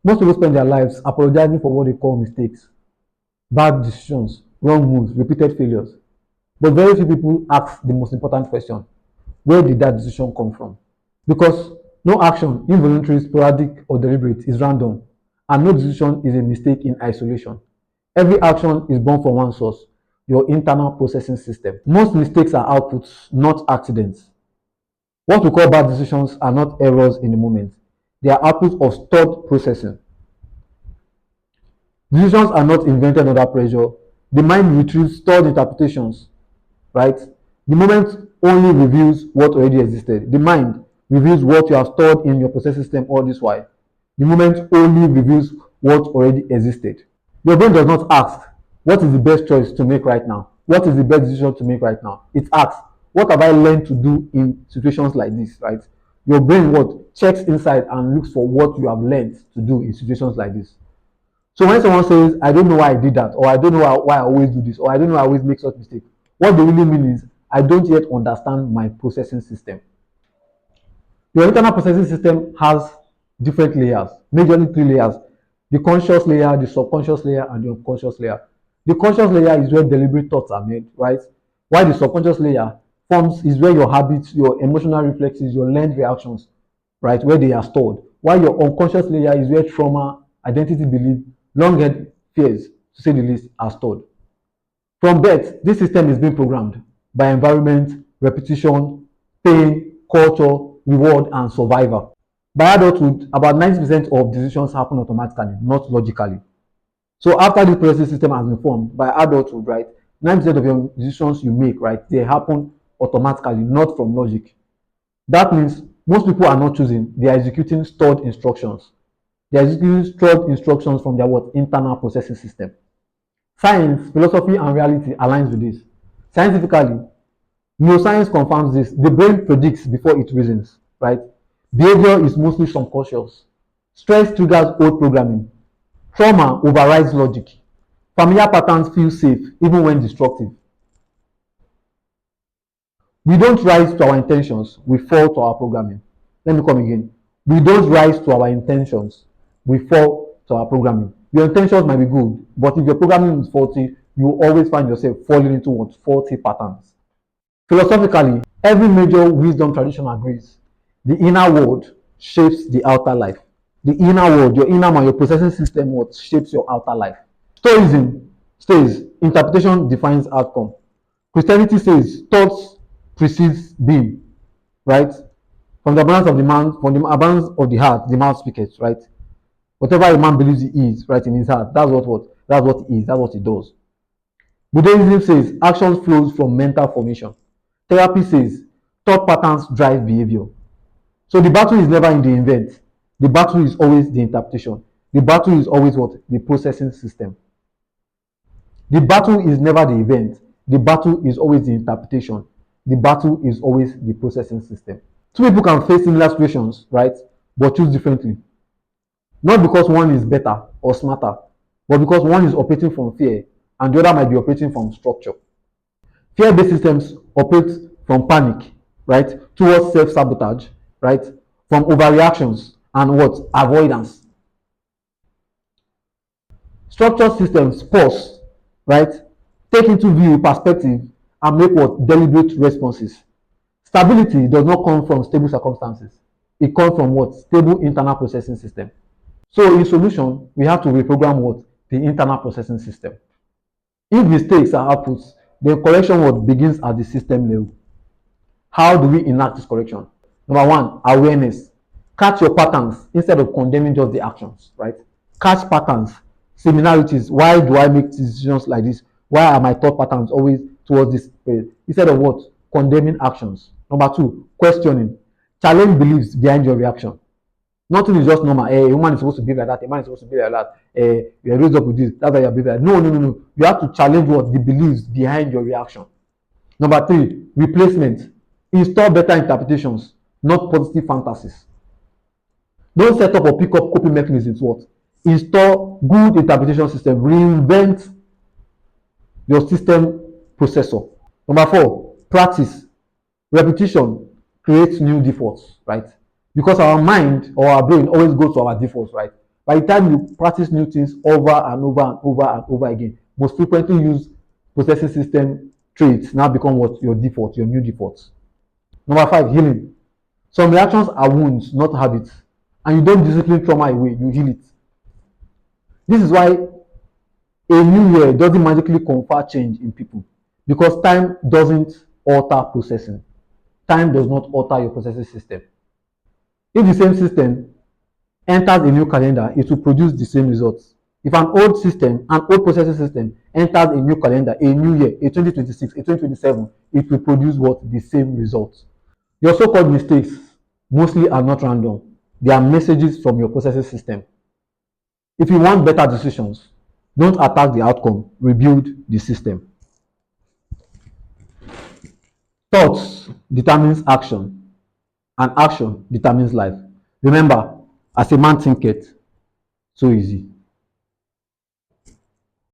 Most people spend their lives apologizing for what they call mistakes, bad decisions, wrong moves, repeated failures. But very few people ask the most important question: where did that decision come from? Because no action, involuntary, sporadic, or deliberate, is random, and no decision is a mistake in isolation. Every action is born from one source: your internal processing system. Most mistakes are outputs, not accidents. What we call bad decisions are not errors in the moment, they are outputs of stored processing. Decisions are not invented under pressure. The mind retrieves stored interpretations, right? The moment only reveals what already existed. The mind reveals what you have stored in your process system all this while. The moment only reveals what already existed. Your brain does not ask, what is the best choice to make right now? What is the best decision to make right now? It asks, what have I learned to do in situations like this, right? Your brain what checks inside and looks for what you have learned to do in situations like this. So when someone says, I don't know why I did that, or I don't know why I always do this, or I don't know why I always make such mistake, what they really mean is, I don't yet understand my processing system. Your internal processing system has different layers, majorly three layers: the conscious layer, the subconscious layer, and the unconscious layer. The conscious layer is where deliberate thoughts are made, right? While the subconscious layer forms is where your habits, your emotional reflexes, your learned reactions, right, where they are stored. While your unconscious layer is where trauma, identity belief, long-held fears, to say the least, are stored. From birth, this system is being programmed by environment, repetition, pain, culture, reward, and survival. By adulthood, about 90% of decisions happen automatically, not logically. So after this processing system has been formed, by adulthood, right, 90% of your decisions you make, right, they happen automatically, not from logic. That means most people are not choosing, they are executing stored instructions. They are executing stored instructions from their what? Internal processing system. Science, philosophy, and reality aligns with this. Scientifically, neuroscience confirms this. The brain predicts before it reasons, right? Behavior is mostly subconscious. Stress triggers old programming. Trauma overrides logic. Familiar patterns feel safe even when destructive. We don't rise to our intentions, we fall to our programming. Let me come again. We don't rise to our intentions, we fall to our programming. Your intentions might be good, but if your programming is faulty, you will always find yourself falling into what? Faulty patterns. Philosophically, every major wisdom tradition agrees. The inner world shapes the outer life. The inner world, your inner mind, your processing system, what shapes your outer life. Stoicism says interpretation defines outcome. Christianity says thoughts precedes being, right? From the abundance of the man, from the abundance of the heart, the mouth speaketh, right? Whatever a man believes he is, right, in his heart, that's what he is, that's what he does. Buddhism says action flows from mental formation. Therapy says thought patterns drive behavior. So the battle is never in the event. The battle is always the interpretation. The battle is always what? The processing system. The battle is never the event. The battle is always the interpretation. The battle is always the processing system. Two people can face similar situations, right? But choose differently. Not because one is better or smarter, but because one is operating from fear and the other might be operating from structure. Fear-based systems operate from panic, right, towards self-sabotage, right, from overreactions and what? Avoidance. Structured systems pause, right, take into view perspective and make what? Deliberate responses. Stability does not come from stable circumstances. It comes from what? Stable internal processing system. So in solution, we have to reprogram what? The internal processing system. If mistakes are outputs, then correction what begins at the system level. How do we enact this correction? Number one, awareness. Catch your patterns instead of condemning just the actions, right? Catch patterns, similarities. Why do I make decisions like this? Why are my thought patterns always towards this? Instead of what? Condemning actions. Number two, questioning. Challenge beliefs behind your reaction. Nothing is just normal. A woman is supposed to be like that. A man is supposed to be like that. You're raised up with this. That's why you're like that. No, no, no, no. You have to challenge what? The beliefs behind your reaction. Number three, replacement. Install better interpretations, not positive fantasies. Don't set up or pick up coping mechanisms. What? Install good interpretation system. Reinvent your system processor. Number four, practice. Repetition creates new defaults, right? Because our mind or our brain always goes to our defaults, right? By the time you practice new things over and over and over and over again, most frequently used processing system traits now become what? Your default, your new default. Number 5, healing. Some reactions are wounds, not habits. And you don't discipline trauma away, you heal it. This is why a new year doesn't magically confer change in people, because time doesn't alter processing. Time does not alter your processing system. If the same system enters a new calendar, it will produce the same results. If an old processing system enters a new calendar, a new year, a 2026, a 2027, it will produce what? The same results. Your so-called mistakes mostly are not random. They are messages from your processing system. If you want better decisions, don't attack the outcome, rebuild the system. Thoughts determines action, and action determines life. Remember, as a man thinketh, so easy.